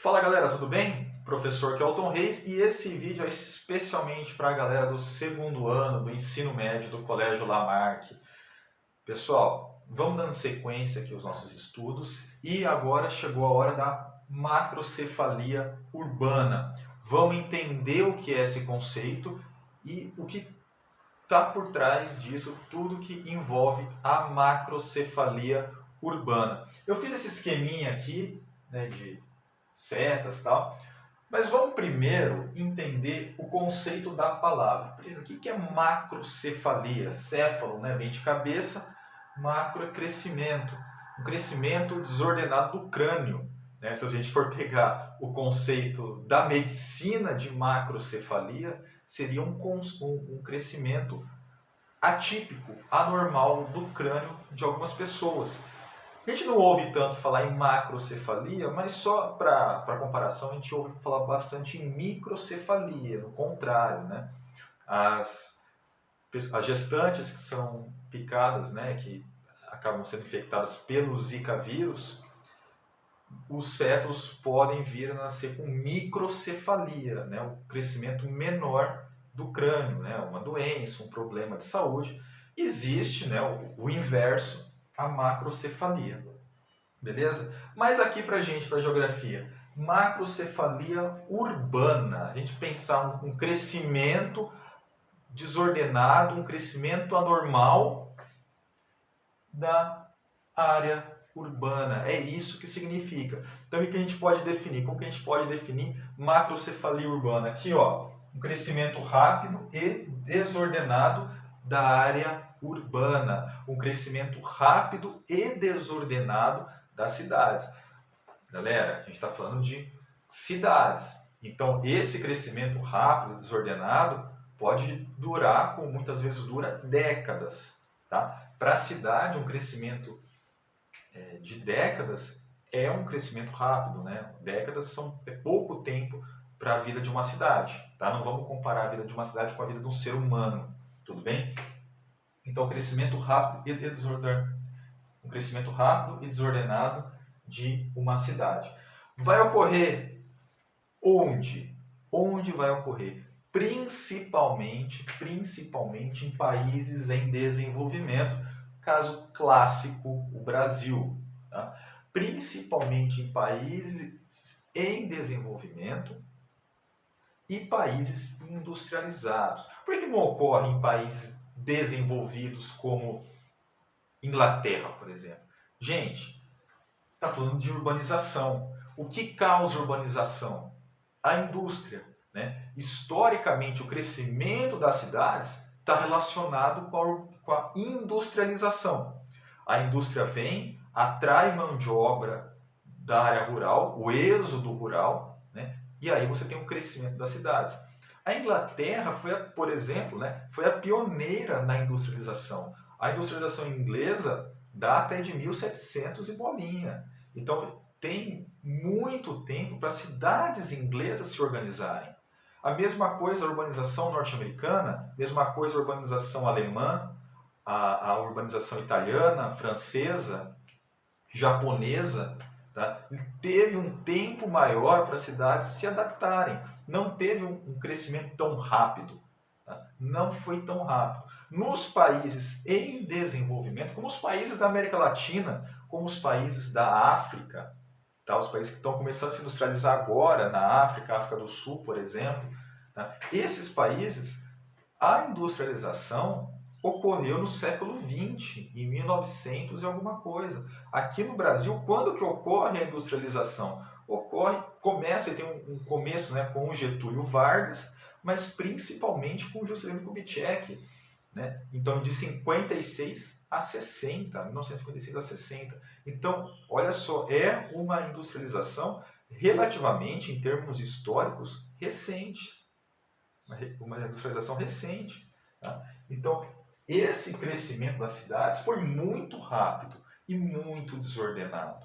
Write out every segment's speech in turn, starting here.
Fala galera, tudo bem? Professor Kelton Reis, e esse vídeo é especialmente para a galera do segundo ano do ensino médio do Colégio Lamarck. Pessoal, vamos dando sequência aqui aos nossos estudos e agora chegou a hora da macrocefalia urbana. Vamos entender o que é esse conceito e o que está por trás disso, tudo que envolve a macrocefalia urbana. Eu fiz esse esqueminha aqui, né, de setas e tal. Mas vamos primeiro entender o conceito da palavra. Primeiro, o que é macrocefalia? Céfalo, né, vem de cabeça, macro é crescimento. Um crescimento desordenado do crânio. Né? Se a gente for pegar o conceito da medicina de macrocefalia, seria um crescimento atípico, anormal do crânio de algumas pessoas. A gente não ouve tanto falar em macrocefalia, mas só para comparação a gente ouve falar bastante em microcefalia, no contrário, né? As gestantes que são picadas, né, que acabam sendo infectadas pelo Zika vírus, os fetos podem vir a nascer com microcefalia, né, um crescimento menor do crânio, né, uma doença, um problema de saúde. Existe, né, o inverso, a macrocefalia. Beleza? Mas aqui pra gente, para geografia, macrocefalia urbana. A gente pensar um crescimento desordenado, um crescimento anormal da área urbana. É isso que significa. Então, o que a gente pode definir? Como que a gente pode definir macrocefalia urbana? Aqui, ó, um crescimento rápido e desordenado da área urbana, um crescimento rápido e desordenado das cidades. Galera, a gente está falando de cidades. Então, esse crescimento rápido e desordenado pode durar, como muitas vezes dura, décadas. Tá? Para a cidade, um crescimento de décadas é um crescimento rápido. Né? Décadas é pouco tempo para a vida de uma cidade. Tá? Não vamos comparar a vida de uma cidade com a vida de um ser humano. Tudo bem? Então, crescimento rápido e desordenado. Um crescimento rápido e desordenado de uma cidade. Vai ocorrer onde? Onde vai ocorrer? Principalmente em países em desenvolvimento. Caso clássico, o Brasil. Tá? Principalmente em países em desenvolvimento e países industrializados. Por que não ocorre em países desenvolvidos como Inglaterra, por exemplo? Gente, está falando de urbanização. O que causa urbanização? A indústria. Né? Historicamente, o crescimento das cidades está relacionado com a industrialização. A indústria vem, atrai mão de obra da área rural, o êxodo rural, né? E aí você tem um crescimento das cidades. A Inglaterra foi, por exemplo, né, foi a pioneira na industrialização. A industrialização inglesa data de 1700 e bolinha. Então, tem muito tempo para cidades inglesas se organizarem. A mesma coisa a urbanização norte-americana, mesma coisa a urbanização alemã, a urbanização italiana, francesa, japonesa. Tá? Teve um tempo maior para as cidades se adaptarem. Não teve um crescimento tão rápido. Tá? Não foi tão rápido. Nos países em desenvolvimento, como os países da América Latina, como os países da África, tá? Os países que estão começando a se industrializar agora, na África, África do Sul, por exemplo, tá? Esses países, a industrialização ocorreu no século XX, em 1900 e alguma coisa. Aqui no Brasil, quando que ocorre a industrialização? Começa e tem um começo, né, com o Getúlio Vargas, mas principalmente com o Juscelino Kubitschek. Né? Então, de 56 a 60, 1956 a 60. Então, olha só, é uma industrialização relativamente, em termos históricos, recentes. Uma industrialização recente. Tá? Então, esse crescimento das cidades foi muito rápido e muito desordenado.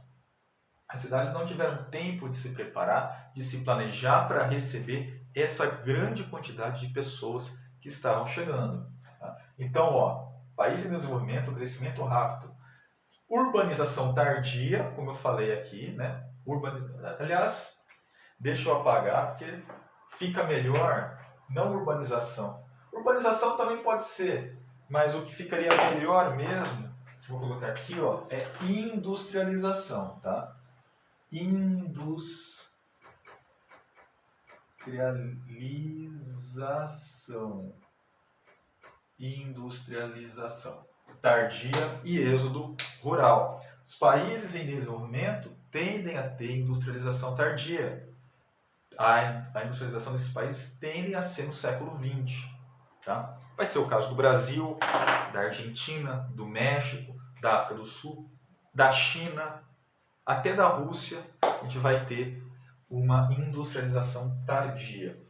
As cidades não tiveram tempo de se preparar, de se planejar para receber essa grande quantidade de pessoas que estavam chegando. Tá? Então, ó, país em desenvolvimento, crescimento rápido. Urbanização tardia, como eu falei aqui, né? Aliás, Deixa eu apagar, porque fica melhor, não urbanização. Urbanização também pode ser, mas o que ficaria melhor mesmo, vou colocar aqui, ó, é industrialização, tá? Industrialização tardia e êxodo rural. Os países em desenvolvimento tendem a ter industrialização tardia. A industrialização desses países tende a ser no século XX. Tá? Vai ser o caso do Brasil, da Argentina, do México, da África do Sul, da China, até da Rússia. A gente vai ter uma industrialização tardia.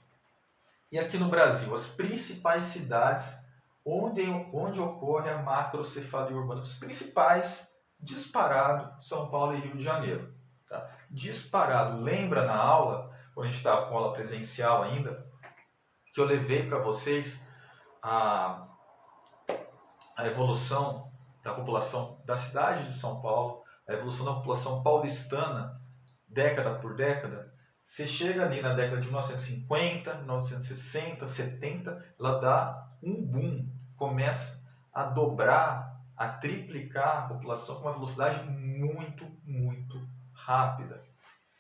E aqui no Brasil, as principais cidades onde ocorre a macrocefalia urbana, os principais, disparado, São Paulo e Rio de Janeiro. Tá? Disparado. Lembra na aula, quando a gente estava com aula presencial ainda, que eu levei para vocês a evolução da população da cidade de São Paulo, a evolução da população paulistana, década por década. Você chega ali na década de 1950, 1960, 70, ela dá um boom, começa a dobrar, a triplicar a população com uma velocidade muito, muito rápida.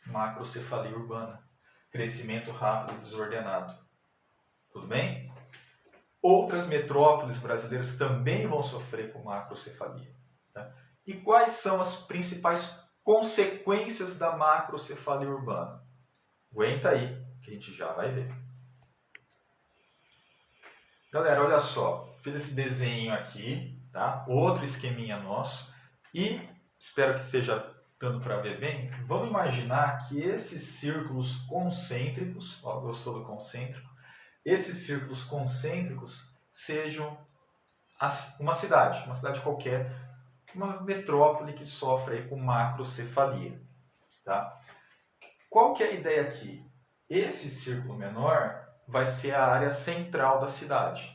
Macrocefalia urbana, crescimento rápido e desordenado. Tudo bem? Outras metrópoles brasileiras também vão sofrer com macrocefalia. Tá? E quais são as principais consequências da macrocefalia urbana? Aguenta aí, que a gente já vai ver. Galera, olha só, fiz esse desenho aqui, tá? Outro esqueminha nosso, e espero que esteja dando para ver bem. Vamos imaginar que esses círculos concêntricos, ó, gostou do concêntrico? Esses círculos concêntricos sejam uma cidade qualquer, uma metrópole que sofre aí com macrocefalia, tá? Qual que é a ideia aqui? Esse círculo menor vai ser a área central da cidade.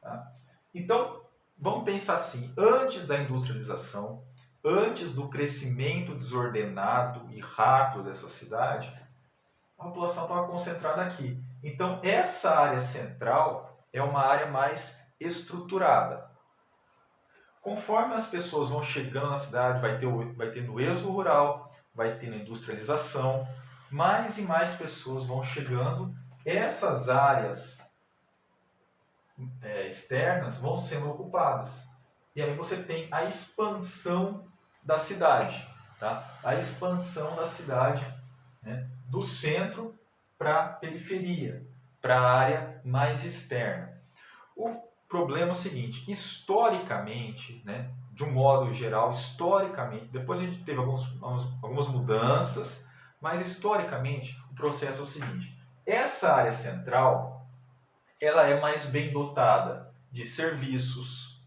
Tá? Então, vamos pensar assim, antes da industrialização, antes do crescimento desordenado e rápido dessa cidade, a população estava concentrada aqui. Então, essa área central é uma área mais estruturada. Conforme as pessoas vão chegando na cidade, vai tendo êxodo rural, vai tendo industrialização, mais e mais pessoas vão chegando, essas áreas externas vão sendo ocupadas. E aí você tem a expansão da cidade, tá? A expansão da cidade, né? Do centro para a periferia, para a área mais externa. O problema é o seguinte, historicamente, né? De um modo geral, historicamente, depois a gente teve algumas mudanças, mas historicamente o processo é o seguinte, essa área central, ela é mais bem dotada de serviços,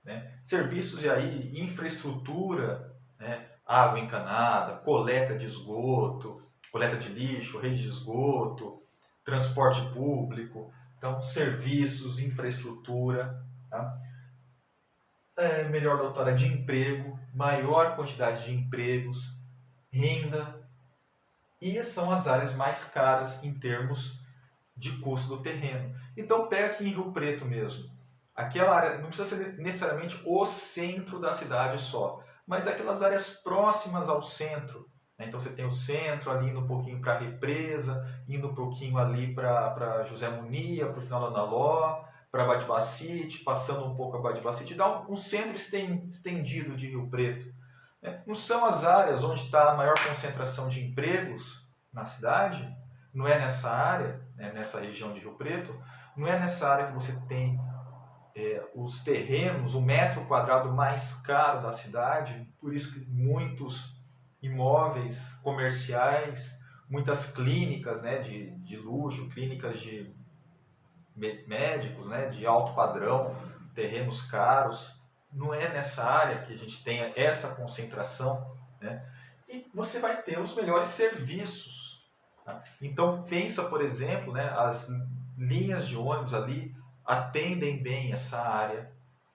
né? Serviços e aí infraestrutura, né? Água encanada, coleta de esgoto, coleta de lixo, rede de esgoto, transporte público, então serviços, infraestrutura, tá? Melhor dotada de emprego, maior quantidade de empregos, renda, e são as áreas mais caras em termos de custo do terreno. Então pega aqui em Rio Preto mesmo, aquela área, não precisa ser necessariamente o centro da cidade só, mas aquelas áreas próximas ao centro, né? Então você tem o centro ali indo um pouquinho para a Represa, indo um pouquinho ali para José Munia, para o final da Analó, para Badibacite, passando um pouco a Badibacite, dá um centro estendido de Rio Preto. Né? Não são as áreas onde está a maior concentração de empregos na cidade, não é nessa área, né, nessa região de Rio Preto, não é nessa área que você tem os terrenos, o metro quadrado mais caro da cidade, por isso que muitos imóveis comerciais, muitas clínicas, né, de luxo, clínicas de médicos, né, de alto padrão, terrenos caros, não é nessa área que a gente tenha essa concentração, né? E você vai ter os melhores serviços. Tá? Então pensa, por exemplo, né, as linhas de ônibus ali atendem bem essa área,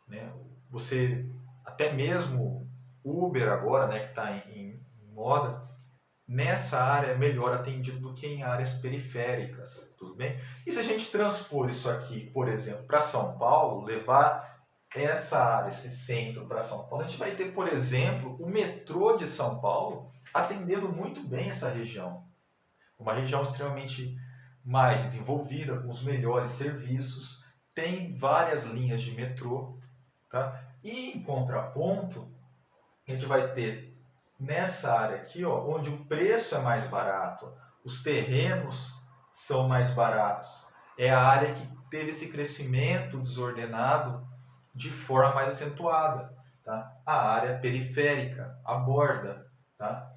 né? Você, até mesmo Uber agora, né, que está em moda, nessa área é melhor atendido do que em áreas periféricas, tudo bem? E se a gente transpor isso aqui, por exemplo, para São Paulo, levar essa área, esse centro para São Paulo, a gente vai ter, por exemplo, o metrô de São Paulo atendendo muito bem essa região. Uma região extremamente mais desenvolvida, com os melhores serviços, tem várias linhas de metrô, tá? E em contraponto, a gente vai ter nessa área aqui, ó, onde o preço é mais barato, os terrenos são mais baratos. É a área que teve esse crescimento desordenado de forma mais acentuada, tá? A área periférica, a borda, tá?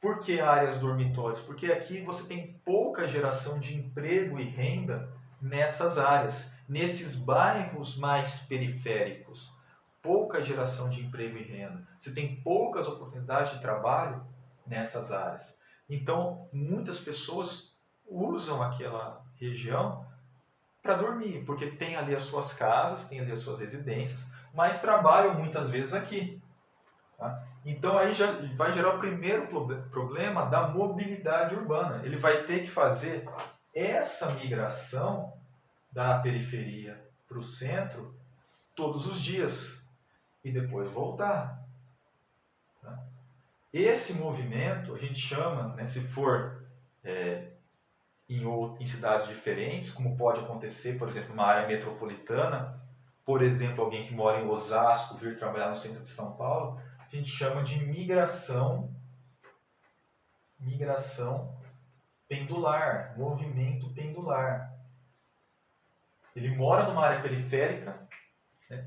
Por que áreas dormitórios? Porque aqui você tem pouca geração de emprego e renda nessas áreas, nesses bairros mais periféricos. Pouca geração de emprego e renda. Você tem poucas oportunidades de trabalho nessas áreas. Então, muitas pessoas usam aquela região para dormir, porque tem ali as suas casas, tem ali as suas residências, mas trabalham muitas vezes aqui. Tá? Então aí já vai gerar o primeiro problema da mobilidade urbana. Ele vai ter que fazer essa migração da periferia para o centro todos os dias e depois voltar. Tá? Esse movimento a gente chama, né, se for em cidades diferentes, como pode acontecer, por exemplo, numa área metropolitana, por exemplo, alguém que mora em Osasco vir trabalhar no centro de São Paulo, a gente chama de migração pendular, movimento pendular. Ele mora numa área periférica, né?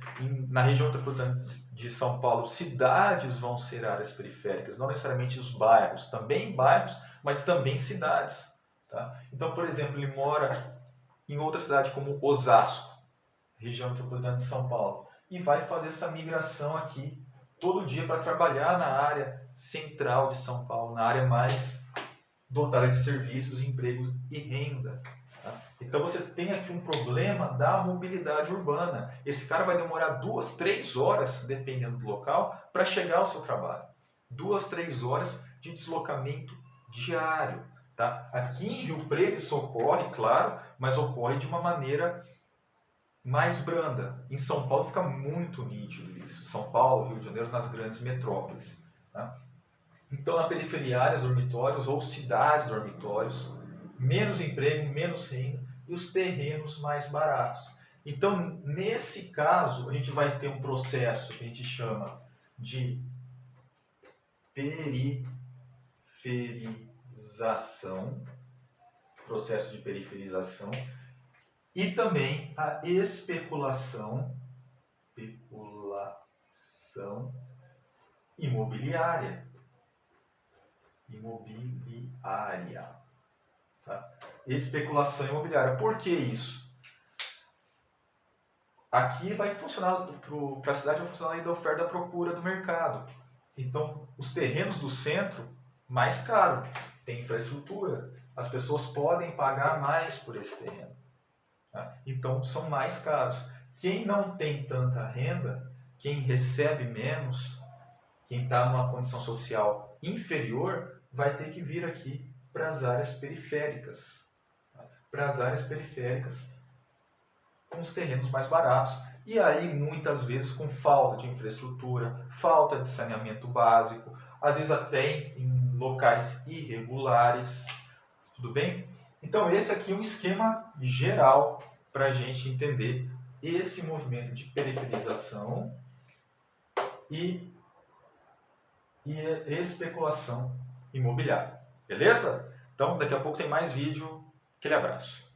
Na região metropolitana de São Paulo, cidades vão ser áreas periféricas, não necessariamente os bairros, também bairros, mas também cidades. Tá? Então, por exemplo, ele mora em outra cidade como Osasco, região metropolitana de São Paulo, e vai fazer essa migração aqui todo dia para trabalhar na área central de São Paulo, na área mais dotada de serviços, empregos e renda. Tá? Então você tem aqui um problema da mobilidade urbana. Esse cara vai demorar 2, 3 horas, dependendo do local, para chegar ao seu trabalho. 2, 3 horas de deslocamento diário. Tá? Aqui em Rio Preto isso ocorre, claro, mas ocorre de uma maneira mais branda. Em São Paulo fica muito nítido isso. São Paulo, Rio de Janeiro, nas grandes metrópoles. Tá? Então, na periferia, áreas dormitórios ou cidades dormitórios, menos emprego, menos renda e os terrenos mais baratos. Então, nesse caso, a gente vai ter um processo que a gente chama de periferização, processo de periferização, e também a especulação imobiliária. Tá? Especulação imobiliária. Por que isso? Aqui vai funcionar, para a cidade vai funcionar da oferta e da procura do mercado. Então, os terrenos do centro, mais caro, tem infraestrutura. As pessoas podem pagar mais por esse terreno. Tá? Então, são mais caros. Quem não tem tanta renda, quem recebe menos, quem está numa condição social inferior, vai ter que vir aqui para as áreas periféricas. Tá? Para as áreas periféricas, com os terrenos mais baratos. E aí, muitas vezes, com falta de infraestrutura, falta de saneamento básico, às vezes até em locais irregulares. Tudo bem? Então, esse aqui é um esquema geral para a gente entender esse movimento de periferização e especulação imobiliária. Beleza? Então, daqui a pouco tem mais vídeo. Aquele abraço.